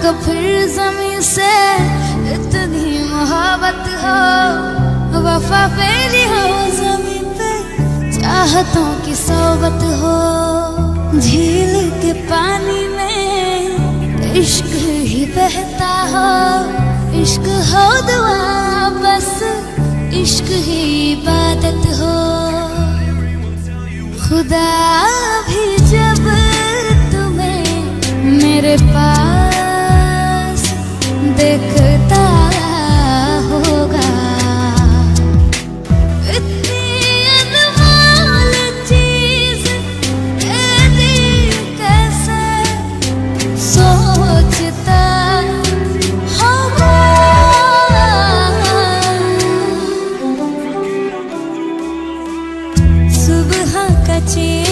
को फिर ज़मीं से इतनी मोहब्बत हो, वफा फैली हो ज़मीं पे, चाहतों की सोबत हो। झील के पानी में इश्क ही बहता हो, इश्क हो दुआ बस, इश्क ही इबादत हो। खुदा भी जब तुम्हें मेरे पास देखता होगा, इतनी अनमोल चीज ये दिल कैसे सोचता होगा। सुबह का चेहरा